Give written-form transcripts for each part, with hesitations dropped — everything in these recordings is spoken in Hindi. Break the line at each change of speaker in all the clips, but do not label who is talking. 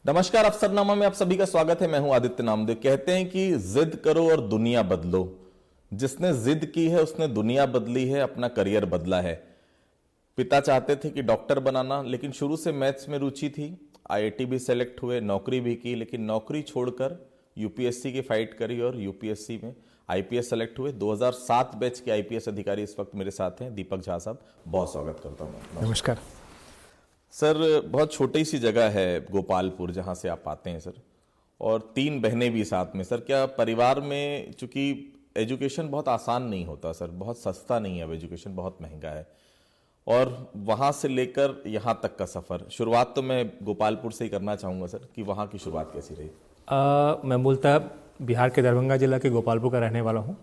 नमस्कार, अफसरनामा में आप सभी का स्वागत है। मैं हूं आदित्य नामदेव। कहते हैं कि जिद करो और दुनिया बदलो। जिसने जिद की है उसने दुनिया बदली है, अपना करियर बदला है। पिता चाहते थे कि डॉक्टर बनाना, लेकिन शुरू से मैथ्स में रुचि थी। आईआईटी भी सेलेक्ट हुए, नौकरी भी की, लेकिन नौकरी छोड़कर यूपीएससी की फाइट करी और यूपीएससी में आईपीएस सेलेक्ट हुए। 2007 बैच के आईपीएस अधिकारी इस वक्त मेरे साथ हैं, दीपक झा साहब। बहुत स्वागत करता हूं मैं।
नमस्कार
सर, बहुत छोटी सी जगह है गोपालपुर जहाँ से आप आते हैं सर, और 3 बहनें भी साथ में। सर, क्या परिवार में, चूंकि एजुकेशन बहुत आसान नहीं होता सर, बहुत सस्ता नहीं है, अब एजुकेशन बहुत महंगा है, और वहाँ से लेकर यहाँ तक का सफ़र, शुरुआत तो मैं गोपालपुर से ही करना चाहूँगा सर, कि वहाँ की शुरुआत कैसी रही?
मैं मूलतः बिहार के दरभंगा जिला के गोपालपुर का रहने वाला हूँ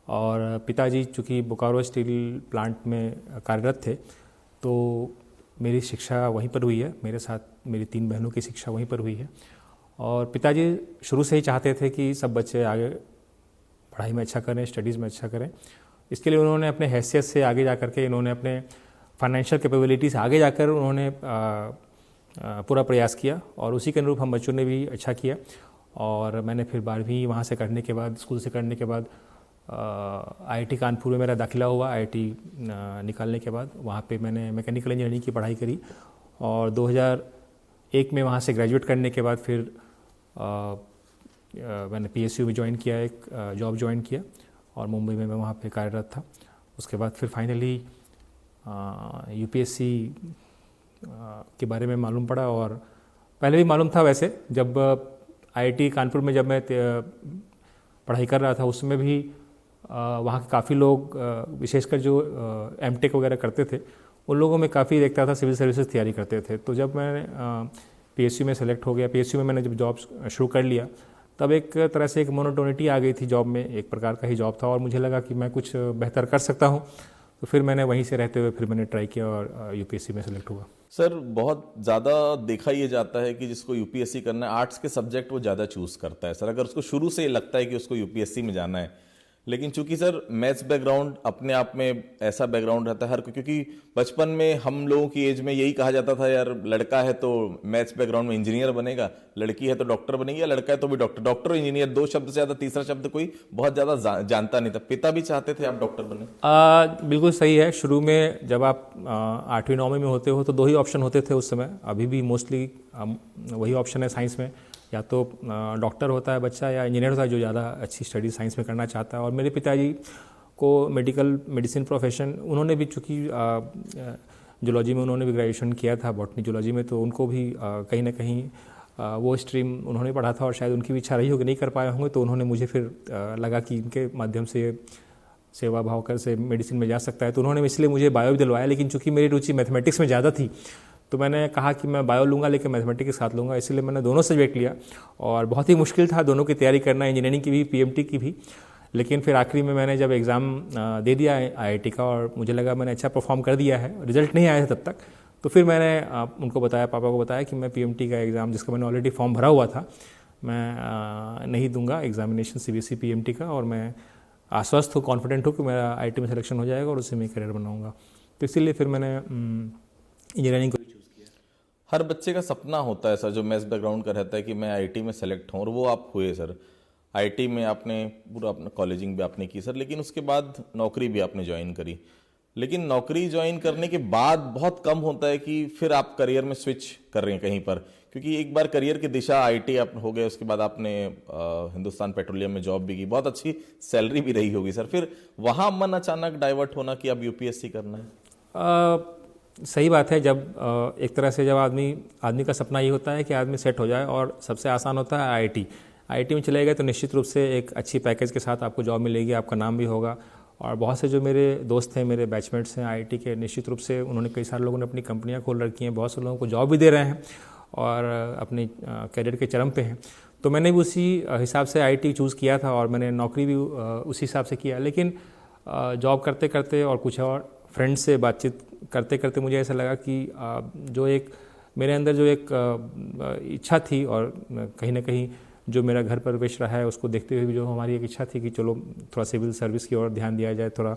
और पिताजी चूँकि बोकारो स्टील प्लांट में कार्यरत थे, तो मेरी शिक्षा वहीं पर हुई है। मेरे साथ मेरी 3 बहनों की शिक्षा वहीं पर हुई है। और पिताजी शुरू से ही चाहते थे कि सब बच्चे आगे पढ़ाई में अच्छा करें, स्टडीज़ में अच्छा करें। इसके लिए उन्होंने अपने हैसियत से आगे जा कर के, इन्होंने अपने फाइनेंशियल कैपेबिलिटी से आगे जाकर उन्होंने पूरा प्रयास किया और उसी के अनुरूप हम बच्चों ने भी अच्छा किया। और मैंने फिर 12वीं वहाँ से करने के बाद, स्कूल से करने के बाद आईआईटी कानपुर में मेरा दाखिला हुआ। आईआईटी निकालने के बाद वहाँ पे मैंने मैकेनिकल इंजीनियरिंग की पढ़ाई करी और 2001 में वहाँ से ग्रेजुएट करने के बाद फिर मैंने पीएसयू में ज्वाइन किया, एक जॉब ज्वाइन किया और मुंबई में मैं वहाँ पे कार्यरत था। उसके बाद फिर फाइनली यूपीएससी के बारे में मालूम पड़ा, और पहले भी मालूम था वैसे। जब आईआईटी कानपुर में जब मैं पढ़ाई कर रहा था, उसमें भी वहाँ के काफ़ी लोग, विशेषकर जो एमटेक वगैरह करते थे, उन लोगों में काफ़ी देखता था सिविल सर्विसेज तैयारी करते थे। तो जब मैं पीएसयू में सेलेक्ट हो गया, पीएसयू में मैंने जब जॉब शुरू कर लिया, तब एक तरह से एक मोनोटोनिटी आ गई थी जॉब में, एक प्रकार का ही जॉब था, और मुझे लगा कि मैं कुछ बेहतर कर सकता हूँ। तो फिर मैंने वहीं से रहते हुए फिर मैंने ट्राई किया और यूपीएससी में सेलेक्ट हुआ।
सर, बहुत ज़्यादा देखा ये जाता है कि जिसको यूपीएससी करना है, आर्ट्स के सब्जेक्ट वो ज़्यादा चूज़ करता है सर, अगर उसको शुरू से ये लगता है कि उसको यूपीएससी में जाना है। लेकिन चूंकि सर मैथ्स बैकग्राउंड अपने आप में ऐसा बैकग्राउंड रहता है हर, क्योंकि बचपन में हम लोगों की एज में यही कहा जाता था, यार लड़का है तो मैथ्स बैकग्राउंड में इंजीनियर बनेगा, लड़की है तो डॉक्टर बनेगी, या लड़का है तो भी डॉक्टर। डॉक्टर और इंजीनियर 2 शब्द से ज़्यादा तीसरा शब्द कोई बहुत ज़्यादा जानता नहीं था। पिता भी चाहते थे आप डॉक्टर बने?
बिल्कुल सही है। शुरू में जब आप 8वीं 9वीं में होते हो तो 2 ही ऑप्शन होते थे उस समय। अभी भी मोस्टली वही ऑप्शन है साइंस में, या तो डॉक्टर होता है बच्चा या इंजीनियर होता है जो ज़्यादा अच्छी स्टडी साइंस में करना चाहता है। और मेरे पिताजी को मेडिसिन प्रोफेशन, उन्होंने भी चूँकि जूलॉजी में उन्होंने भी ग्रेजुएशन किया था, बॉटनी जूलॉजी में, तो उनको भी कहीं ना कहीं वो स्ट्रीम उन्होंने पढ़ा था और शायद उनकी भी इच्छा रही होगी, नहीं कर पाए होंगे। तो उन्होंने मुझे फिर लगा कि इनके माध्यम से सेवा भाव कर से मेडिसिन में जा सकता है, तो उन्होंने इसलिए मुझे बायो भी दिलवाया। लेकिन चूँकि मेरी रुचि मैथमेटिक्स में ज़्यादा थी, तो मैंने कहा कि मैं बायो लूँगा लेकिन मैथमेटिक्स के साथ लूँगा, इसलिए मैंने दोनों सब्जेक्ट लिया। और बहुत ही मुश्किल था दोनों की तैयारी करना, इंजीनियरिंग की भी, पीएमटी की भी। लेकिन फिर आखिरी में मैंने जब एग्ज़ाम दे दिया आईआईटी का और मुझे लगा मैंने अच्छा परफॉर्म कर दिया है, रिजल्ट नहीं आया था तब तक, तो फिर मैंने उनको बताया, पापा को बताया कि मैं पीएमटी का एग्ज़ाम, जिसका मैंने ऑलरेडी फॉर्म भरा हुआ था, मैं नहीं दूंगा एग्जामिनेशन सीबीएसई पीएमटी का, और मैं आश्वस्त हूँ, कॉन्फिडेंट हूँ कि मेरा आईआईटी में सिलेक्शन हो जाएगा और उससे मैं करियर बनाऊंगा। तो इसीलिए फिर मैंने इंजीनियरिंग को चूज़ किया।
हर बच्चे का सपना होता है सर, जो मैथ्स बैकग्राउंड का रहता है, कि मैं आईआईटी में सेलेक्ट हूँ, और वो आप हुए सर। आईआईटी में आपने पूरा अपना कॉलेजिंग भी आपने की सर, लेकिन उसके बाद नौकरी भी आपने ज्वाइन करी। लेकिन नौकरी ज्वाइन करने के बाद बहुत कम होता है कि फिर आप करियर में स्विच कर रहे हैं कहीं पर, क्योंकि एक बार करियर की दिशा आईटी आप हो गए, उसके बाद आपने हिंदुस्तान पेट्रोलियम में जॉब भी की, बहुत अच्छी सैलरी भी रही होगी सर। फिर वहाँ मन अचानक डाइवर्ट होना कि अब यूपीएससी करना है?
सही बात है। जब एक तरह से जब आदमी का सपना ये होता है कि आदमी सेट हो जाए, और सबसे आसान होता है आईआईटी में चले गए तो निश्चित रूप से एक अच्छी पैकेज के साथ आपको जॉब मिलेगी, आपका नाम भी होगा। और बहुत से जो मेरे दोस्त हैं, मेरे बैचमेट्स हैं आईआईटी के, निश्चित रूप से उन्होंने, कई सारे लोगों ने अपनी कंपनियां खोल रखी हैं, बहुत से लोगों को जॉब भी दे रहे हैं और अपने करियर के चरम पे हैं। तो मैंने भी उसी हिसाब से आईआईटी चूज़ किया था और मैंने नौकरी भी उसी हिसाब से किया। लेकिन जॉब करते करते और कुछ और फ्रेंड्स से बातचीत करते करते मुझे ऐसा लगा कि जो एक मेरे अंदर जो एक इच्छा थी, और कहीं ना कहीं जो मेरा घर प्रवेश रहा है उसको देखते हुए भी जो हमारी एक इच्छा थी कि चलो थोड़ा सिविल सर्विस की ओर ध्यान दिया जाए, थोड़ा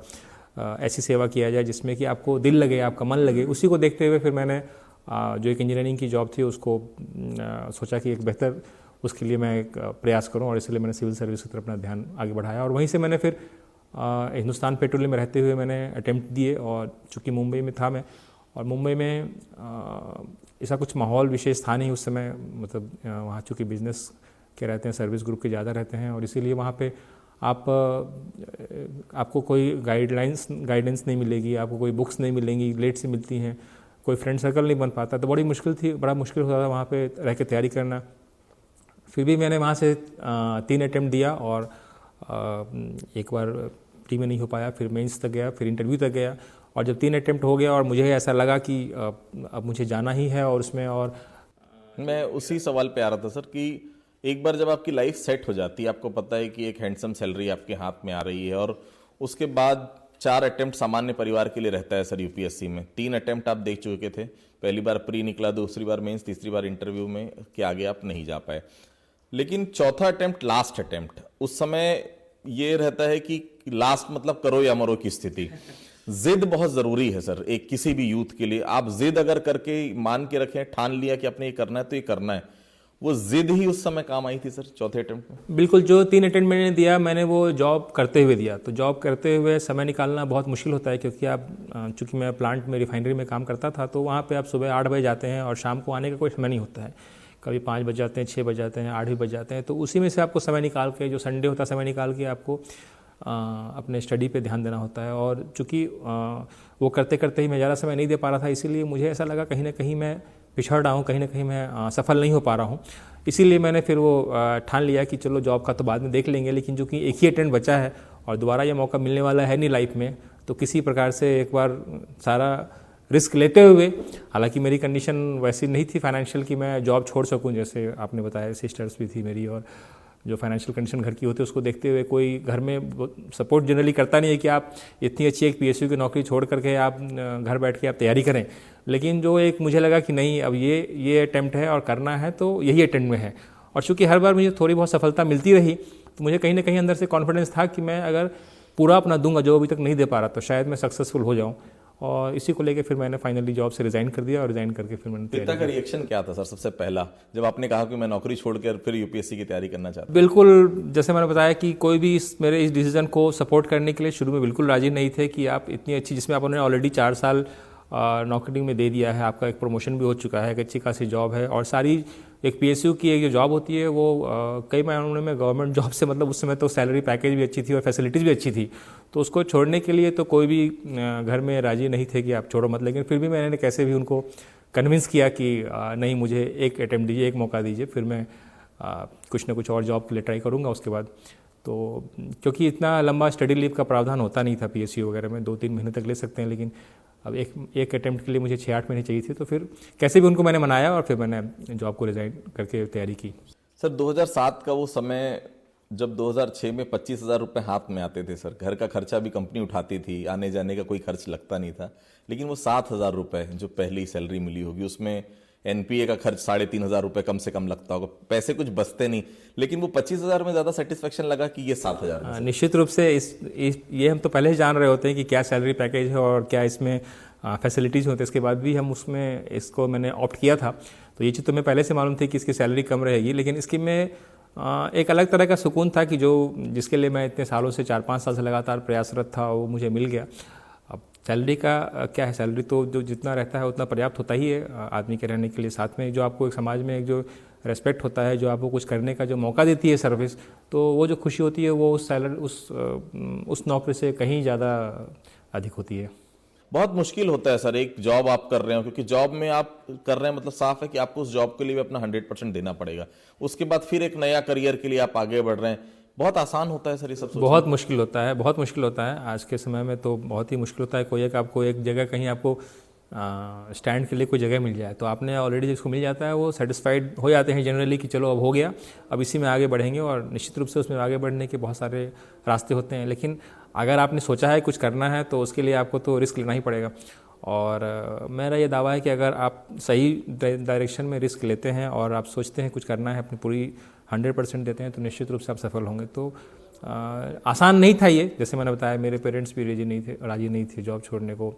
ऐसी सेवा किया जाए जिसमें कि आपको दिल लगे, आपका मन लगे, उसी को देखते हुए फिर मैंने जो एक इंजीनियरिंग की जॉब थी उसको सोचा कि एक बेहतर उसके लिए मैं एक प्रयास करूं, और इसलिए मैंने सिविल सर्विस की तरफ अपना ध्यान आगे बढ़ाया। और वहीं से मैंने फिर हिंदुस्तान पेट्रोलियम में रहते हुए मैंने अटेम्प्ट दिए, और चूँकि मुंबई में था मैं, और मुंबई में ऐसा कुछ माहौल विशेष था नहीं उस समय, मतलब वहाँ चूँकि बिजनेस के रहते हैं, सर्विस ग्रुप के ज़्यादा रहते हैं, और इसीलिए वहाँ पे आपको कोई गाइडेंस नहीं मिलेगी, आपको कोई बुक्स नहीं मिलेंगी, लेट से मिलती हैं, कोई फ्रेंड सर्कल नहीं बन पाता, तो बड़ी मुश्किल थी, बड़ा मुश्किल होता था वहाँ पे रह के तैयारी करना। फिर भी मैंने वहाँ से 3 अटेम्प्ट दिया, और एक बार प्री में नहीं हो पाया, फिर मेंस तक गया, फिर इंटरव्यू तक गया, और जब 3 अटेम्प्ट हो गया और मुझे ऐसा लगा कि अब मुझे जाना ही है, और उसमें और
मैं उसी सवाल पे आ रहा था सर कि एक बार जब आपकी लाइफ सेट हो जाती है, आपको पता है कि एक हैंडसम सैलरी आपके हाथ में आ रही है, और उसके बाद 4 अटेम्प्ट सामान्य परिवार के लिए रहता है सर यूपीएससी में। 3 अटेम्प्ट आप देख चुके थे, पहली बार प्री निकला, दूसरी बार मेंस, तीसरी बार इंटरव्यू में के आगे आप नहीं जा पाए, लेकिन चौथा अटेम्प्ट लास्ट अटेम्प्ट, उस समय ये रहता है कि लास्ट मतलब करो या मरो की स्थिति। जिद बहुत जरूरी है सर एक किसी भी यूथ के लिए। आप जिद अगर करके मान के रखें, ठान लिया कि आपने ये करना है तो ये करना है, वो जिद ही उस समय काम आई थी सर चौथे अटेम्प्ट में।
बिल्कुल, जो 3 अटेम्प्ट मैंने दिया, मैंने वो जॉब करते हुए दिया, तो जॉब करते हुए समय निकालना बहुत मुश्किल होता है, क्योंकि आप चूँकि मैं प्लांट में रिफाइनरी में काम करता था, तो वहाँ पे आप सुबह 8 बजे जाते हैं और शाम को आने का कोई समय नहीं होता है, कभी 5 बज जाते हैं, 6 बज जाते हैं, 8 भी बज जाते हैं, तो उसी में से आपको समय निकाल के, जो संडे होता है समय निकाल के आपको अपने स्टडी पे ध्यान देना होता है। और चूँकि वो करते करते ही मैं ज़्यादा समय नहीं दे पा रहा था, इसीलिए मुझे ऐसा लगा कहीं ना कहीं मैं पिछड़ रहा हूँ, कहीं ना कहीं मैं सफल नहीं हो पा रहा हूँ। इसीलिए मैंने फिर वो ठान लिया कि चलो जॉब का तो बाद में देख लेंगे, लेकिन चूँकि एक ही अटेम्प्ट बचा है और दोबारा ये मौका मिलने वाला है नहीं लाइफ में, तो किसी प्रकार से एक बार सारा रिस्क लेते हुए, हालांकि मेरी कंडीशन वैसी नहीं थी फाइनेंशियल कि मैं जॉब छोड़ सकूं, जैसे आपने बताया सिस्टर्स भी थी मेरी, और जो फाइनेंशियल कंडीशन घर की होती है उसको देखते हुए कोई घर में सपोर्ट जनरली करता नहीं है कि आप इतनी अच्छी एक पीएसयू की नौकरी छोड़ करके आप घर बैठ के आप तैयारी करें। लेकिन जो एक मुझे लगा कि नहीं, अब ये अटेम्प्ट है और करना है तो यही अटेम्प्ट में है, और चूँकि हर बार मुझे थोड़ी बहुत सफलता मिलती रही, तो मुझे कहीं ना कहीं अंदर से कॉन्फिडेंस था कि मैं अगर पूरा अपना दूंगा जो अभी तक नहीं दे पा रहा, तो शायद मैं सक्सेसफुल हो जाऊँ। और इसी को लेकर फिर मैंने फाइनली जॉब से रिजाइन कर दिया, और रिजाइन करके फिर मैंने
पिता का रिएक्शन क्या था सर सबसे पहला जब आपने कहा कि मैं नौकरी छोड़कर फिर यूपीएससी की तैयारी करना चाहता हूं?
बिल्कुल, जैसे मैंने बताया कि कोई भी मेरे इस डिसीजन को सपोर्ट करने के लिए शुरू में बिल्कुल राजी नहीं थे कि आप इतनी अच्छी, जिसमें आपने ऑलरेडी 4 साल नौकरी में दे दिया है, आपका एक प्रमोशन भी हो चुका है, एक अच्छी खासी जॉब है, और सारी एक पीएसयू की एक जो जॉब होती है वो कई मायनों में गवर्नमेंट जॉब से, मतलब उस समय तो सैलरी पैकेज भी अच्छी थी और फैसिलिटीज़ भी अच्छी थी, तो उसको छोड़ने के लिए तो कोई भी घर में राजी नहीं थे कि आप छोड़ो मत। लेकिन फिर भी मैंने कैसे भी उनको कन्विंस किया कि नहीं, मुझे एक अटेम्प्ट दीजिए, एक मौका दीजिए, फिर मैं कुछ ना कुछ और जॉब के लिए ट्राई करूँगा उसके बाद। तो क्योंकि इतना लंबा स्टडी लीव का प्रावधान होता नहीं था पीएसयू वगैरह में, 2-3 महीने तक ले सकते हैं, लेकिन अब एक अटेम्प्ट के लिए मुझे 6-8 महीने चाहिए थे, तो फिर कैसे भी उनको मैंने मनाया और फिर मैंने जॉब को रिजाइन करके तैयारी की।
सर 2007 का वो समय जब 2006 में 25,000 रुपये हाथ में आते थे सर, घर का खर्चा भी कंपनी उठाती थी, आने जाने का कोई खर्च लगता नहीं था, लेकिन वो 7,000 रुपये जो पहली सैलरी मिली होगी उसमें एनपीए का खर्च 3,500 रुपये कम से कम लगता होगा, पैसे कुछ बचते नहीं, लेकिन वो 25,000 में ज़्यादा सेटिस्फेक्शन लगा कि ये 7,000।
निश्चित रूप से ये हम तो पहले ही जान रहे होते हैं कि क्या सैलरी पैकेज है और क्या इसमें फैसिलिटीज़ होते हैं, इसके बाद भी हम उसमें इसको मैंने ऑप्ट किया था, तो ये चीज़ तो मैं पहले से मालूम थी कि इसकी सैलरी कम रहेगी, लेकिन इसकी में एक अलग तरह का सुकून था कि जिसके लिए मैं इतने सालों से 4-5 साल से लगातार प्रयासरत था, वो मुझे मिल गया। अब सैलरी का क्या है, सैलरी तो जो जितना रहता है उतना पर्याप्त होता ही है आदमी के रहने के लिए, साथ में जो आपको एक समाज में एक जो रेस्पेक्ट होता है, जो आपको कुछ करने का जो मौका देती है सर्विस, तो वो जो खुशी होती है वो उस सैलरी उस नौकरी से कहीं ज़्यादा अधिक होती है।
बहुत मुश्किल होता है सर एक जॉब आप कर रहे हो, क्योंकि जॉब में आप कर रहे हैं मतलब साफ है कि आपको उस जॉब के लिए भी अपना 100% देना पड़ेगा, उसके बाद फिर एक नया करियर के लिए आप आगे बढ़ रहे हैं। बहुत आसान होता है सर ये सब सोचना?
बहुत मुश्किल होता है, बहुत मुश्किल होता है आज के समय में, तो बहुत ही मुश्किल होता है। आपको एक जगह कहीं आपको स्टैंड के लिए कोई जगह मिल जाए, तो आपने ऑलरेडी जिसको मिल जाता है वो सेटिस्फाइड हो जाते हैं जनरली कि चलो अब हो गया, अब इसी में आगे बढ़ेंगे, और निश्चित रूप से उसमें आगे बढ़ने के बहुत सारे रास्ते होते हैं। लेकिन अगर आपने सोचा है कुछ करना है तो उसके लिए आपको तो रिस्क लेना ही पड़ेगा, और मेरा ये दावा है कि अगर आप सही डायरेक्शन में रिस्क लेते हैं और आप सोचते हैं कुछ करना है, अपनी पूरी 100% देते हैं, तो निश्चित रूप से आप सफल होंगे। तो आसान नहीं था ये, जैसे मैंने बताया मेरे पेरेंट्स भी राजी नहीं थे जॉब छोड़ने को,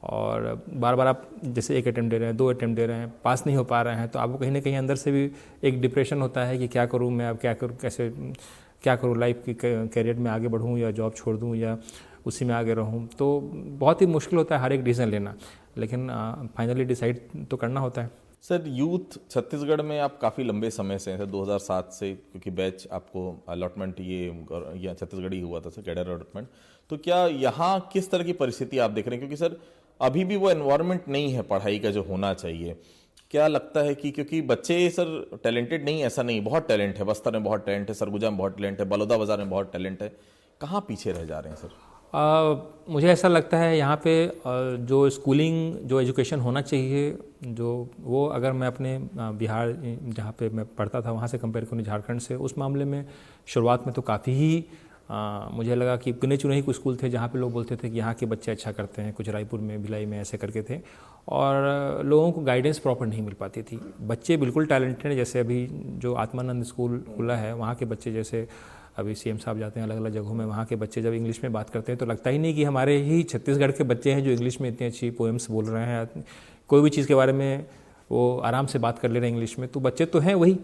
और बार बार आप जैसे एक अटैम्प्ट दे रहे हैं, 2 अटैम्प्ट दे रहे हैं, पास नहीं हो पा रहे हैं, तो आपको कहीं ना कहीं अंदर से भी एक डिप्रेशन होता है कि क्या करूँ मैं, अब क्या करूँ, कैसे क्या करूँ, लाइफ की करियर में आगे बढ़ूँ या जॉब छोड़ दूँ या उसी में आगे रहूँ। तो बहुत ही मुश्किल होता है हर एक डिसीजन लेना, लेकिन फाइनली डिसाइड तो करना होता है।
सर यूथ छत्तीसगढ़ में आप काफ़ी लंबे समय से हैं सर, 2007 से, क्योंकि बैच आपको अलॉटमेंट ये छत्तीसगढ़ ही हुआ था सर, कैडर अलॉटमेंट। तो क्या यहाँ किस तरह की परिस्थिति आप देख रहे हैं, क्योंकि सर अभी भी वो एनवायरनमेंट नहीं है पढ़ाई का जो होना चाहिए। क्या लगता है कि क्योंकि बच्चे सर टैलेंटेड नहीं, ऐसा नहीं, बहुत टैलेंट है, बस्तर में बहुत टैलेंट है, सरगुजा में बहुत टैलेंट है, बलौदा बाजार में बहुत टैलेंट है, कहाँ पीछे रह जा रहे हैं सर?
मुझे ऐसा लगता है यहाँ पे जो स्कूलिंग, जो एजुकेशन होना चाहिए, जो वो अगर मैं अपने बिहार जहाँ पे मैं पढ़ता था वहाँ से कंपेयर करूँ झारखंड से, उस मामले में शुरुआत में तो काफ़ी ही मुझे लगा कि गिने चुने ही कुछ स्कूल थे जहाँ पे लोग बोलते थे कि यहाँ के बच्चे अच्छा करते हैं, कुछ रायपुर में, भिलाई में ऐसे करके थे, और लोगों को गाइडेंस प्रॉपर नहीं मिल पाती थी। बच्चे बिल्कुल टैलेंटेड हैं, जैसे अभी जो आत्मानंद स्कूल खुला है वहाँ के बच्चे, जैसे अभी सीएम साहब जाते हैं अलग अलग जगहों में, वहाँ के बच्चे जब इंग्लिश में बात करते हैं तो लगता ही नहीं कि हमारे ही छत्तीसगढ़ के बच्चे हैं जो इंग्लिश में इतनी अच्छी पोएम्स बोल रहे हैं, कोई भी चीज़ के बारे में वो आराम से बात कर ले रहे हैं इंग्लिश में। तो बच्चे तो हैं वही,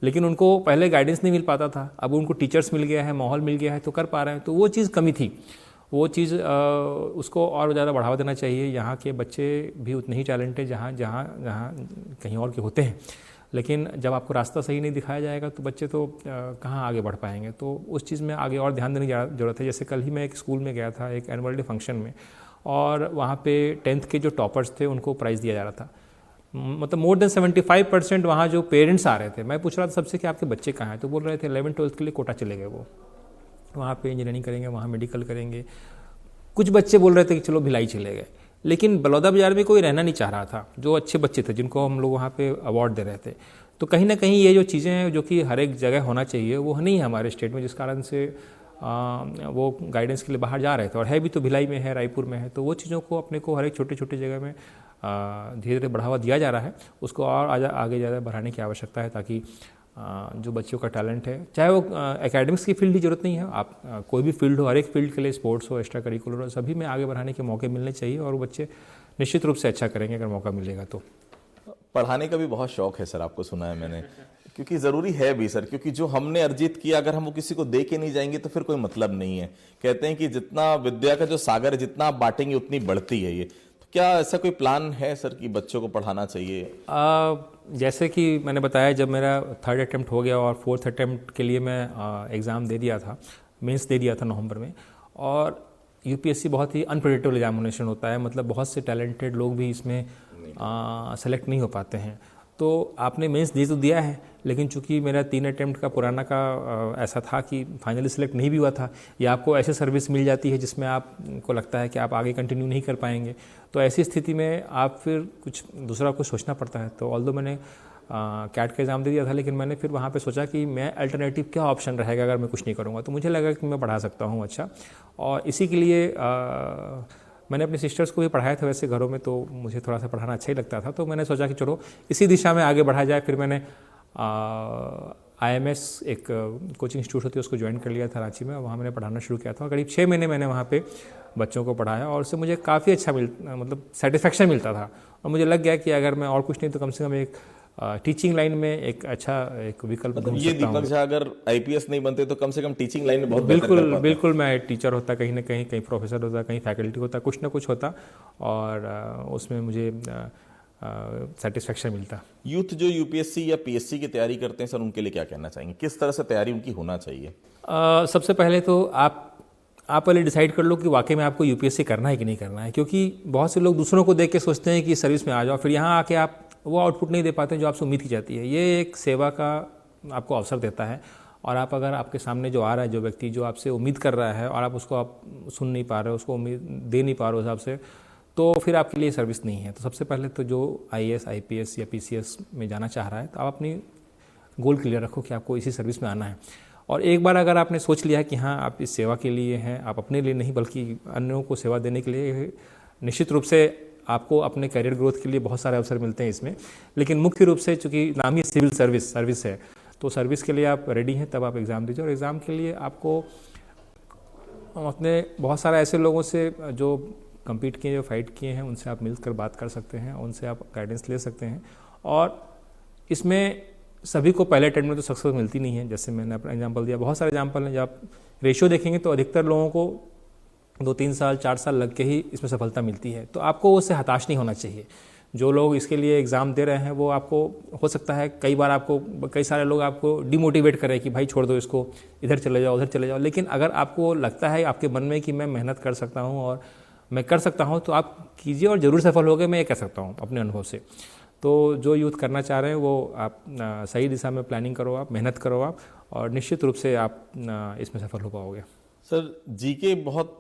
लेकिन उनको पहले गाइडेंस नहीं मिल पाता था, अब उनको टीचर्स मिल गया है, माहौल मिल गया है, तो कर पा रहे हैं। तो वो चीज़ कमी थी, वो चीज़ उसको और ज़्यादा बढ़ावा देना चाहिए। यहाँ के बच्चे भी उतने ही टैलेंटेड जहाँ जहाँ जहाँ कहीं और के होते हैं, लेकिन जब आपको रास्ता सही नहीं दिखाया जाएगा तो बच्चे तो कहाँ आगे बढ़ पाएंगे। तो उस चीज़ में आगे और ध्यान देने की ज़रूरत है। जैसे कल ही मैं एक स्कूल में गया था एक एनुअल डे फंक्शन में, और वहाँ पे 10th के जो टॉपर्स थे उनको प्राइज़ दिया जा रहा था। मतलब मोर देन 75% वहाँ जो पेरेंट्स आ रहे थे। मैं पूछ रहा था सबसे कि आपके बच्चे कहाँ हैं, तो बोल रहे थे 11th-12th के लिए कोटा चले गए, वो वहाँ पे इंजीनियरिंग करेंगे, वहाँ मेडिकल करेंगे। कुछ बच्चे बोल रहे थे कि चलो भिलाई चले गए, लेकिन बलौदा बाजार में कोई रहना नहीं चाह रहा था, जो अच्छे बच्चे थे जिनको हम लोग वहाँ पे अवार्ड दे रहे थे। तो कहीं ना कहीं ये जो चीज़ें हैं जो कि हर एक जगह होना चाहिए वो नहीं है हमारे स्टेट में, जिस कारण से वो गाइडेंस के लिए बाहर जा रहे थे, और है भी तो भिलाई में है, रायपुर में है। तो वो चीज़ों को अपने को हर एक छोटे छोटे जगह में धीरे धीरे बढ़ावा दिया जा रहा है, उसको और आगे ज़्यादा बढ़ाने की आवश्यकता है, ताकि जो बच्चों का टैलेंट है, चाहे वो एकेडमिक्स की फील्ड की जरूरत नहीं है, आप कोई भी फील्ड हो, हर एक फील्ड के लिए, स्पोर्ट्स हो, एक्स्ट्रा करिकुलर हो, सभी में आगे बढ़ाने के मौके मिलने चाहिए, और वो बच्चे निश्चित रूप से अच्छा करेंगे अगर मौका मिलेगा तो।
पढ़ाने का भी बहुत शौक है सर, आपको सुना है मैंने, क्योंकि ज़रूरी है भी सर, क्योंकि जो हमने अर्जित किया अगर हम वो किसी को दे के नहीं जाएंगे तो फिर कोई मतलब नहीं है। कहते हैं कि जितना विद्या का जो सागर है, जितना आप बांटेंगे उतनी बढ़ती है ये। तो क्या ऐसा कोई प्लान है सर कि बच्चों को पढ़ाना चाहिए?
जैसे कि मैंने बताया, जब मेरा 3rd अटैम्प्ट हो गया और 4th अटैम्प्ट के लिए मैं एग्ज़ाम दे दिया था, मेंस दे दिया था नवंबर में, और यूपीएससी बहुत ही अनप्रेडिक्टेबल एग्जामिनेशन होता है, मतलब बहुत से टैलेंटेड लोग भी इसमें सेलेक्ट नहीं हो पाते हैं। तो आपने मेंस दे तो दिया है, लेकिन चूंकि मेरा 3 अटैम्प्ट का पुराना का ऐसा था कि फाइनली सिलेक्ट नहीं भी हुआ था, या आपको ऐसे सर्विस मिल जाती है जिसमें आपको लगता है कि आप आगे कंटिन्यू नहीं कर पाएंगे, तो ऐसी स्थिति में आप फिर कुछ दूसरा कुछ सोचना पड़ता है। तो ऑल्दो मैंने कैट का एग्ज़ाम दे दिया था, लेकिन मैंने फिर वहाँ पे सोचा कि मैं अल्टरनेटिव क्या ऑप्शन रहेगा अगर मैं कुछ नहीं करूँगा। तो मुझे लगा कि मैं पढ़ा सकता हूँ अच्छा, और इसी के लिए मैंने अपनी सिस्टर्स को भी पढ़ाया था वैसे घरों में, तो मुझे थोड़ा सा पढ़ाना अच्छा ही लगता था, तो मैंने सोचा कि चलो इसी दिशा में आगे बढ़ा जाए। फिर मैंने IMS एक कोचिंग इंस्टीट्यूट होती है उसको ज्वाइन कर लिया था रांची में, वहाँ मैंने पढ़ाना शुरू किया था। करीब 6 महीने मैंने वहाँ पे बच्चों को पढ़ाया, और उससे मुझे काफ़ी अच्छा मतलब सेटिस्फेक्शन मिलता था, और मुझे लग गया कि अगर मैं और कुछ नहीं तो कम से कम एक टीचिंग लाइन में एक अच्छा एक विकल्प ढूंढ
ये
सकता हूँ।
दीपक झा अगर IPS नहीं बनते तो कम से कम टीचिंग लाइन में बहुत
बिल्कुल मैं टीचर होता, कहीं ना कहीं, कहीं प्रोफेसर होता, कहीं फैकल्टी होता, कुछ ना कुछ होता, और उसमें मुझे सेटिस्फेक्शन मिलता।
यूथ जो UPSC या PSC की तैयारी करते हैं सर, उनके लिए क्या कहना चाहेंगे, किस तरह से तैयारी उनकी होना चाहिए?
सबसे पहले तो आप पहले डिसाइड कर लो कि वाकई में आपको UPSC करना है कि नहीं करना है, क्योंकि बहुत से लोग दूसरों को देख के सोचते हैं कि सर्विस में आ जाओ, फिर यहाँ आके आप वो आउटपुट नहीं दे पाते जो आपसे उम्मीद की जाती है। ये एक सेवा का आपको अवसर देता है, और आप अगर आपके सामने जो आ रहा है, जो व्यक्ति जो आपसे उम्मीद कर रहा है, और आप उसको आप सुन नहीं पा रहे हो, उसको उम्मीद दे नहीं पा रहे हो हिसाब से, तो फिर आपके लिए सर्विस नहीं है। तो सबसे पहले तो जो IAS IPS या PCS में जाना चाह रहा है, तो आप अपनी गोल क्लियर रखो कि आपको इसी सर्विस में आना है। और एक बार अगर आपने सोच लिया कि हाँ आप इस सेवा के लिए हैं, आप अपने लिए नहीं बल्कि अन्यों को सेवा देने के लिए, निश्चित रूप से आपको अपने करियर ग्रोथ के लिए बहुत सारे अवसर मिलते हैं इसमें। लेकिन मुख्य रूप से चूँकि नाम ही सिविल सर्विस है, तो सर्विस के लिए आप रेडी हैं तब आप एग्ज़ाम दीजिए। और एग्ज़ाम के लिए आपको अपने बहुत सारे ऐसे लोगों से जो compete किए, जो फाइट किए हैं, उनसे आप मिलकर बात कर सकते हैं, उनसे आप गाइडेंस ले सकते हैं। और इसमें सभी को पहले अटेम्प्ट में तो सक्सेस मिलती नहीं है, जैसे मैंने अपना एग्जांपल दिया, बहुत सारे एग्जांपल हैं। जब आप रेशियो देखेंगे तो अधिकतर लोगों को 2-3 साल 4 साल लग के ही इसमें सफलता मिलती है। तो आपको उससे हताश नहीं होना चाहिए। जो लोग इसके लिए एग्ज़ाम दे रहे हैं वो आपको हो सकता है कई बार आपको कई सारे लोग आपको डिमोटिवेट करें कि भाई छोड़ दो इसको, इधर चले जाओ, उधर चले जाओ। लेकिन अगर आपको लगता है आपके मन में कि मैं मेहनत कर सकता हूँ और मैं कर सकता हूँ, तो आप कीजिए और ज़रूर सफल होगे। मैं ये कह सकता हूँ अपने अनुभव से। तो जो यूथ करना चाह रहे हैं वो आप सही दिशा में प्लानिंग करो, आप मेहनत करो आप, और निश्चित रूप से आप इसमें सफल हो पाओगे।
सर, जीके बहुत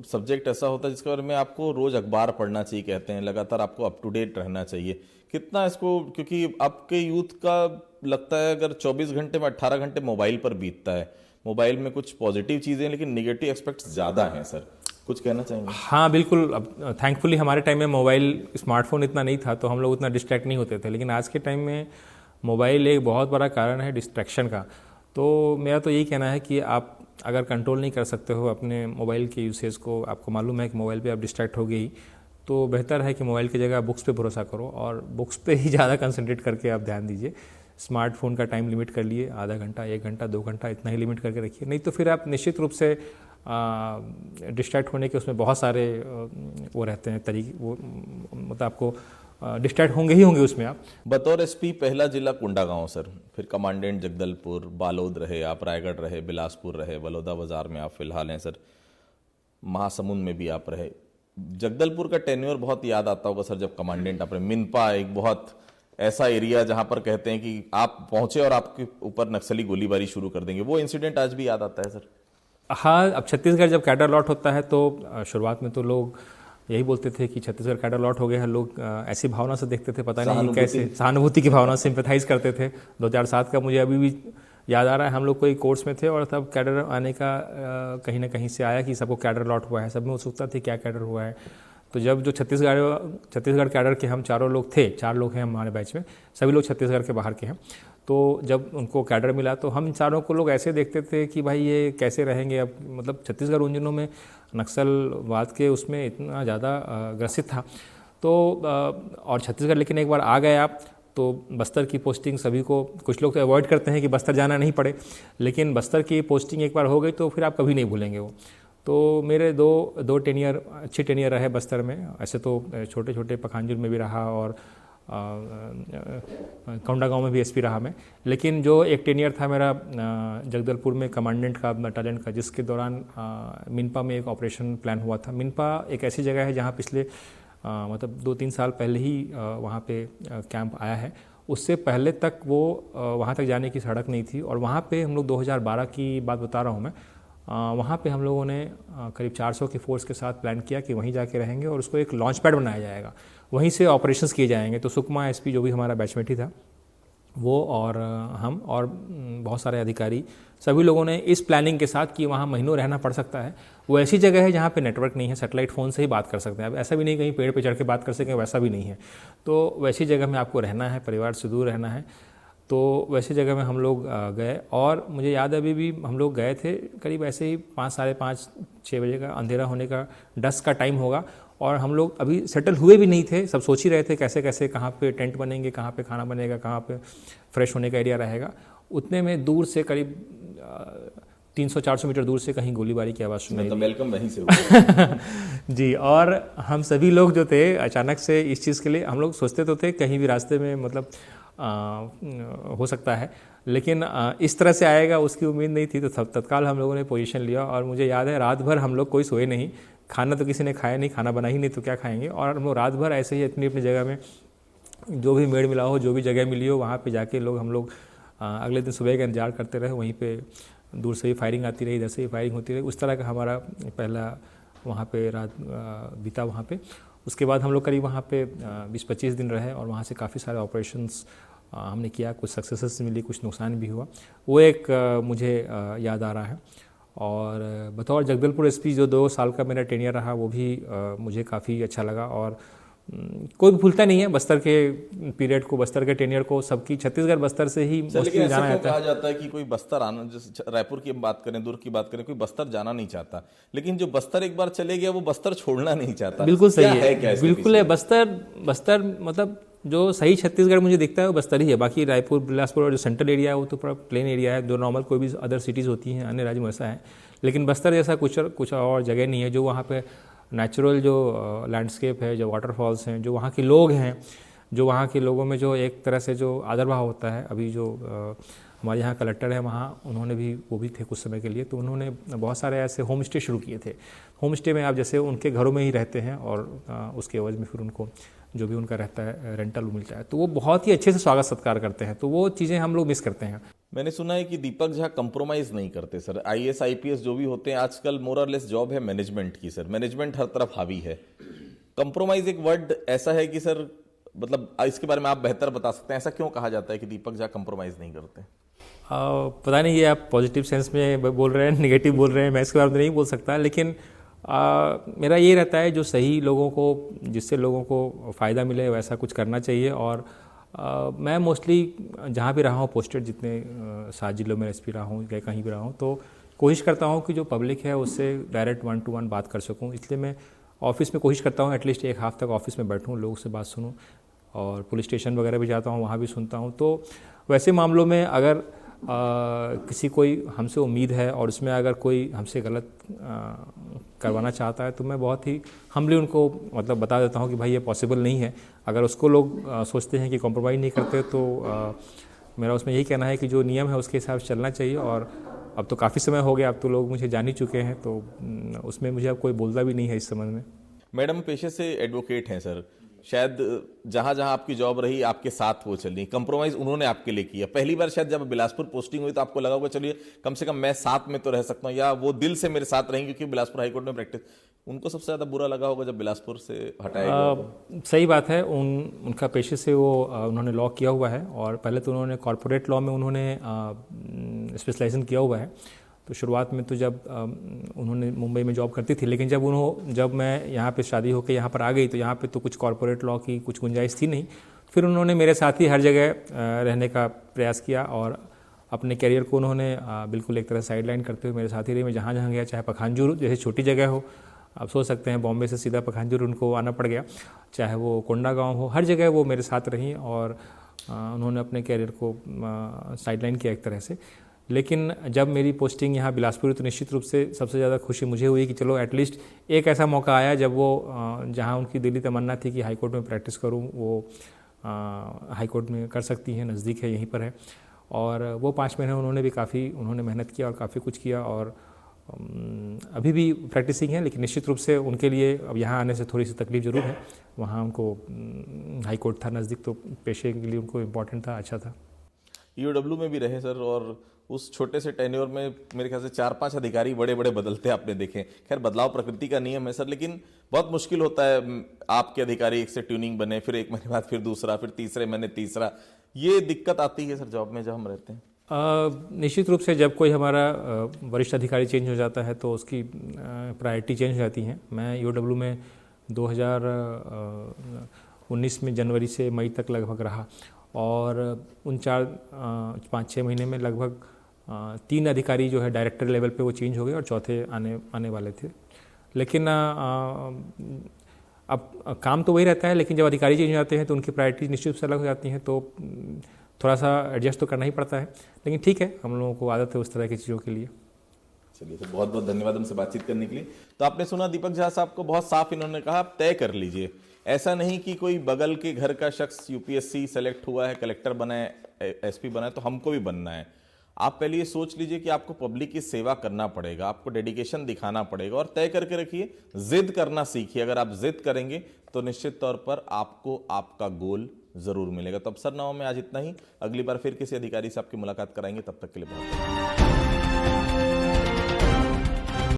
सब्जेक्ट ऐसा होता है जिसके बारे में आपको रोज अखबार पढ़ना चाहिए, कहते हैं लगातार आपको अप टू डेट रहना चाहिए। कितना इसको, क्योंकि आपके यूथ का लगता है अगर 24 घंटे में 18 घंटे मोबाइल पर बीतता है, मोबाइल में कुछ पॉजिटिव चीज़ें हैं लेकिन निगेटिव एस्पेक्ट्स ज़्यादा हैं। सर, कुछ कहना चाहेंगे?
हाँ बिल्कुल। अब थैंकफुली हमारे टाइम में मोबाइल, स्मार्टफोन इतना नहीं था, तो हम लोग उतना डिस्ट्रैक्ट नहीं होते थे। लेकिन आज के टाइम में मोबाइल एक बहुत बड़ा कारण है डिस्ट्रैक्शन का। तो मेरा तो यही कहना है कि आप अगर कंट्रोल नहीं कर सकते हो अपने मोबाइल के यूसेज को, आपको मालूम है कि मोबाइल पे आप डिस्ट्रैक्ट हो गई, तो बेहतर है कि मोबाइल की जगह बुक्स पे भरोसा करो और बुक्स पे ही ज़्यादा कंसंट्रेट करके आप ध्यान दीजिए। स्मार्टफोन का टाइम लिमिट कर लिए, आधा घंटा, 1 घंटा, 2 घंटा, इतना ही लिमिट करके रखिए। नहीं तो फिर आप निश्चित रूप से डिस्ट्रैक्ट होने के उसमें बहुत सारे वो रहते हैं तरीके, वो मतलब आपको डिस्ट्रैक्ट होंगे ही होंगे उसमें आप।
बतौर एसपी पहला जिला कोंडागांव सर, फिर कमांडेंट जगदलपुर, बालोद रहे आप, रायगढ़ रहे, बिलासपुर रहे, बलौदा बाजार में आप फिलहाल हैं सर, महासमुंद में भी आप रहे। जगदलपुर का टेन्योर बहुत याद आता होगा सर जब कमांडेंट आप रहे। मिनपा एक बहुत ऐसा एरिया जहां पर कहते हैं कि आप पहुंचे और आपके ऊपर नक्सली गोलीबारी शुरू कर देंगे, वो इंसिडेंट आज भी याद आता है सर?
हाँ, अब छत्तीसगढ़ जब कैडर लॉट होता है तो शुरुआत में तो लोग यही बोलते थे कि छत्तीसगढ़ कैडर लॉट हो गया है। लोग ऐसी भावना से देखते थे, पता नहीं कैसे, सहानुभूति की भावना से सिंपैथाइज करते थे। 2007 का मुझे अभी भी याद आ रहा है, हम लोग कोई कोर्स में थे और तब कैडर आने का कहीं ना कहीं से आया कि सबको कैडर लॉट हुआ है, सब में उत्सुकता थी क्या कैडर हुआ है। तो जब जो छत्तीसगढ़ कैडर के हम 4 लोग थे, 4 लोग हैं हमारे बैच में, सभी लोग छत्तीसगढ़ के बाहर के हैं। तो जब उनको कैडर मिला तो हम चारों को लोग ऐसे देखते थे कि भाई ये कैसे रहेंगे। अब मतलब छत्तीसगढ़ उन दिनों में नक्सलवाद के उसमें इतना ज़्यादा ग्रसित था। तो और छत्तीसगढ़ लेकिन एक बार आ गए आप तो बस्तर की पोस्टिंग सभी को, कुछ लोग तो अवॉइड करते हैं कि बस्तर जाना नहीं पड़े, लेकिन बस्तर की पोस्टिंग एक बार हो गई तो फिर आप कभी नहीं भूलेंगे वो। तो मेरे दो टेनियर, अच्छे टेनियर रहे बस्तर में। ऐसे तो छोटे छोटे पखांजूर में भी रहा और कोंडागांव में भी एसपी रहा मैं। लेकिन जो एक टेनियर था मेरा जगदलपुर में कमांडेंट का, बटालियन का, जिसके दौरान मिनपा में एक ऑपरेशन प्लान हुआ था। मिनपा एक ऐसी जगह है जहाँ पिछले मतलब 2-3 साल पहले ही वहाँ पे कैंप आया है। उससे पहले तक वो वहाँ तक जाने की सड़क नहीं थी। और वहाँ पे हम लोग 2012 की बात बता रहा हूँ मैं, वहाँ पे हम लोगों ने करीब 400 की फोर्स के साथ प्लान किया कि वहीं जाके रहेंगे और उसको एक लॉन्च पैड बनाया जाएगा, वहीं से ऑपरेशंस किए जाएंगे। तो सुकमा एसपी जो भी हमारा बैचमेट ही था, वो और हम और बहुत सारे अधिकारी, सभी लोगों ने इस प्लानिंग के साथ कि वहाँ महीनों रहना पड़ सकता है। वो ऐसी जगह है जहाँ पे नेटवर्क नहीं है, सैटेलाइट फ़ोन से ही बात कर सकते हैं। अब ऐसा भी नहीं कहीं पेड़ पे चढ़ के बात कर सकें, वैसा भी नहीं है। तो वैसी जगह में आपको रहना है, परिवार से दूर रहना है। तो वैसी जगह में हम लोग गए और मुझे याद है अभी भी हम लोग गए थे करीब ऐसे ही 5, साढ़े 5, 6 बजे का अंधेरा होने का, डस्ट का टाइम होगा। और हम लोग अभी सेटल हुए भी नहीं थे, सब सोच ही रहे थे कैसे कैसे, कहाँ पे टेंट बनेंगे, कहाँ पे खाना बनेगा, कहाँ पे फ्रेश होने का एरिया रहेगा। उतने में दूर से करीब 300-400 मीटर दूर से कहीं गोलीबारी की आवाज़ सुनाई।
मतलब वेलकम वहीं से हुआ।
जी। और हम सभी लोग जो थे अचानक से इस चीज़ के लिए हम लोग सोचते तो थे कहीं भी रास्ते में मतलब हो सकता है, लेकिन इस तरह से आएगा उसकी उम्मीद नहीं थी। तो तत्काल हम लोगों ने पोजीशन लिया और मुझे याद है रात भर हम लोग कोई सोए नहीं, खाना तो किसी ने खाया नहीं, खाना बना ही नहीं तो क्या खाएंगे। और हम लोग रात भर ऐसे ही अपनी अपनी जगह में जो भी मेड़ मिला हो, जो भी जगह मिली हो, वहाँ पे जाके हम लोग अगले दिन सुबह का इंतजार करते रहे। वहीं पे दूर से ही फायरिंग आती रही, इधर से ही फायरिंग होती रही। उस तरह का हमारा पहला वहाँ पे रात बीता वहाँ पे। उसके बाद हम लोग करीब वहाँ पे 20-25 दिन रहे और वहाँ से काफ़ी सारे ऑपरेशंस हमने किया, कुछ सक्सेसेस मिली, कुछ नुकसान भी हुआ। वो एक मुझे याद आ रहा है। और बतौर जगदलपुर एसपी जो 2 साल का मेरा टेनियर रहा, वो भी मुझे काफ़ी अच्छा लगा। और कोई भी भूलता नहीं है बस्तर के पीरियड को, बस्तर के टेनियर को। सबकी छत्तीसगढ़ बस्तर से ही
लेकिन
मोस्टली
ऐसा
जाना
क्यों
जाता है।
कहा जाता है कि कोई बस्तर आना, जैसे रायपुर की बात करें, दुर्ग की बात करें, कोई बस्तर जाना नहीं चाहता, लेकिन जो बस्तर एक बार चले गया वो बस्तर छोड़ना नहीं चाहता।
बिल्कुल सही
क्या
है,
क्या इसके
बिल्कुल है।
पीछे?
बस्तर मतलब जो सही छत्तीसगढ़ मुझे दिखता है वो बस्तर ही है। बाकी रायपुर, बिलासपुर और जो सेंट्रल एरिया है वो तो पूरा प्लेन एरिया है, जो नॉर्मल कोई भी अदर सिटीज़ होती हैं अन्य राज्य में वैसा है। लेकिन बस्तर जैसा कुछ और जगह नहीं है। जो वहाँ पे नेचुरल जो लैंडस्केप है, जो वाटरफॉल्स हैं, जो वहाँ के लोग हैं, जो वहाँ के लोगों में जो एक तरह से जो आदर भाव होता है। अभी जो हमारे यहाँ कलेक्टर है वहाँ, उन्होंने भी, वो भी थे कुछ समय के लिए, तो उन्होंने बहुत सारे ऐसे होम स्टे शुरू किए थे। होम स्टे में आप जैसे उनके घरों में ही रहते हैं और उसके एवज में फिर उनको जो भी उनका रहता है रेंटल मिलता है, तो वो बहुत ही अच्छे से स्वागत सत्कार करते हैं। तो वो चीज़ें हम लोग मिस करते हैं।
मैंने सुना है कि दीपक झा कंप्रोमाइज नहीं करते सर। आईएएस आईपीएस जो भी होते हैं आजकल, मोर और लेस जॉब है मैनेजमेंट की सर, मैनेजमेंट हर तरफ हावी है। कंप्रोमाइज एक वर्ड ऐसा है कि सर, मतलब इसके बारे में आप बेहतर बता सकते हैं, ऐसा क्यों कहा जाता है कि दीपक झा कंप्रोमाइज नहीं करते?
पता नहीं ये आप पॉजिटिव सेंस में बोल रहे हैं, नेगेटिव बोल रहे हैं, मैं इसके बारे में नहीं बोल सकता। लेकिन मेरा ये रहता है जो सही लोगों को, जिससे लोगों को फ़ायदा मिले वैसा कुछ करना चाहिए। और मैं मोस्टली जहाँ भी रहा हूँ, पोस्टेड जितने 7 जिलों में एसपी रहा हूँ या कहीं भी रहा हूँ, तो कोशिश करता हूँ कि जो पब्लिक है उससे डायरेक्ट 1 to 1 बात कर सकूँ। इसलिए मैं ऑफिस में कोशिश करता हूँ एटलीस्ट 1 हाफ तक ऑफिस में बैठूँ, लोगों से बात सुनूँ। और पुलिस स्टेशन वगैरह भी जाता हूँ, वहाँ भी सुनता हूँ। तो वैसे मामलों में अगर किसी कोई हमसे उम्मीद है और उसमें अगर कोई हमसे गलत करवाना चाहता है, तो मैं बहुत ही हम्बली उनको मतलब बता देता हूँ कि भाई ये पॉसिबल नहीं है। अगर उसको लोग सोचते हैं कि कॉम्प्रोमाइज़ नहीं करते, तो मेरा उसमें यही कहना है कि जो नियम है उसके हिसाब से चलना चाहिए। और अब तो काफ़ी समय हो गया, अब तो लोग मुझे जान ही चुके हैं, तो उसमें मुझे अब कोई बोलता भी नहीं है इस संबंध में।
मैडम पेशे से एडवोकेट हैं सर, शायद जहां जहां आपकी जॉब रही आपके साथ वो चली, कंप्रोमाइज उन्होंने आपके लिए किया। पहली बार शायद जब बिलासपुर पोस्टिंग हुई तो आपको लगा होगा चलिए कम से कम मैं साथ में तो रह सकता हूं, या वो दिल से मेरे साथ रहेंगे क्योंकि बिलासपुर हाईकोर्ट में प्रैक्टिस। उनको सबसे ज्यादा बुरा लगा होगा जब बिलासपुर से हटाया गया।
सही बात है। उनका पेशे से वो उन्होंने लॉ किया हुआ है, और पहले तो उन्होंने कॉरपोरेट लॉ में उन्होंने स्पेशलाइजेशन किया हुआ है। तो शुरुआत में तो जब उन्होंने मुंबई में जॉब करती थी, लेकिन जब मैं यहाँ पे शादी होकर यहाँ पर आ गई, तो यहाँ पे तो कुछ कॉरपोरेट लॉ की कुछ गुंजाइश थी नहीं। फिर उन्होंने मेरे साथ ही हर जगह रहने का प्रयास किया, और अपने करियर को उन्होंने बिल्कुल एक तरह साइडलाइन करते हुए मेरे साथ ही रहे। मैं जहाँ जहाँ गया, चाहे पखानजूर जैसे छोटी जगह हो, आप सोच सकते हैं बॉम्बे से सीधा पखानजूर उनको आना पड़ गया, चाहे वो कोंडागांव हो, हर जगह वो मेरे साथ रहीं। और उन्होंने अपने करियर को साइडलाइन किया एक तरह से। लेकिन जब मेरी पोस्टिंग यहाँ बिलासपुर, तो निश्चित रूप से सबसे ज़्यादा खुशी मुझे हुई कि चलो एटलीस्ट एक ऐसा मौका आया जब वो जहाँ उनकी दिली तमन्ना थी कि हाईकोर्ट में प्रैक्टिस करूँ, वो हाईकोर्ट में कर सकती हैं, नज़दीक है, यहीं पर है। और वो 5 महीने उन्होंने भी काफ़ी मेहनत किया और काफ़ी कुछ किया, और अभी भी प्रैक्टिसिंग है। लेकिन निश्चित रूप से उनके लिए अब यहाँ आने से थोड़ी सी तकलीफ ज़रूर है। वहाँ उनको हाईकोर्ट था नज़दीक, तो पेशे के लिए उनको इम्पोर्टेंट था, अच्छा था।
ईओडब्ल्यू में भी रहे सर, और उस छोटे से टेन्योर में मेरे ख्याल से 4-5 अधिकारी बड़े बड़े बदलते आपने देखे। खैर बदलाव प्रकृति का नियम है सर, लेकिन बहुत मुश्किल होता है। आपके अधिकारी एक से ट्यूनिंग बने, फिर 1 महीने बाद फिर दूसरा, फिर तीसरे महीने तीसरा, ये दिक्कत आती है सर जॉब में जब हम रहते हैं।
निश्चित रूप से जब कोई हमारा वरिष्ठ अधिकारी चेंज हो जाता है तो उसकी प्रायोरिटी चेंज हो जाती है। मैं ईओडब्ल्यू में 2019 में जनवरी से मई तक लगभग रहा, और उन 5-6 महीने में लगभग 3 अधिकारी जो है डायरेक्टर लेवल पे वो चेंज हो गए, और चौथे आने वाले थे। लेकिन अब काम तो वही रहता है, लेकिन जब अधिकारी चेंज हो जाते हैं तो उनकी प्रायोरिटी निश्चित रूप से अलग हो जाती हैं, तो थोड़ा सा एडजस्ट तो करना ही पड़ता है। लेकिन ठीक है, हम लोगों को आदत है उस तरह की चीज़ों के लिए।
चलिए सर, बहुत बहुत धन्यवाद हमसे बातचीत करने के लिए। तो आपने सुना दीपक झा साहब को, बहुत साफ इन्होंने कहा आप तय कर लीजिए। ऐसा नहीं कि कोई बगल के घर का शख्स यूपीएससी सेलेक्ट हुआ है, कलेक्टर बना है, एसपी बना है, तो हमको भी बनना है। आप पहले ये सोच लीजिए कि आपको पब्लिक की सेवा करना पड़ेगा, आपको डेडिकेशन दिखाना पड़ेगा, और तय करके रखिए। जिद करना सीखिए। अगर आप जिद करेंगे तो निश्चित तौर पर आपको आपका गोल जरूर मिलेगा। तो अफसरनामा में आज इतना ही। अगली बार फिर किसी अधिकारी से आपकी मुलाकात कराएंगे, तब तक के लिए बहुत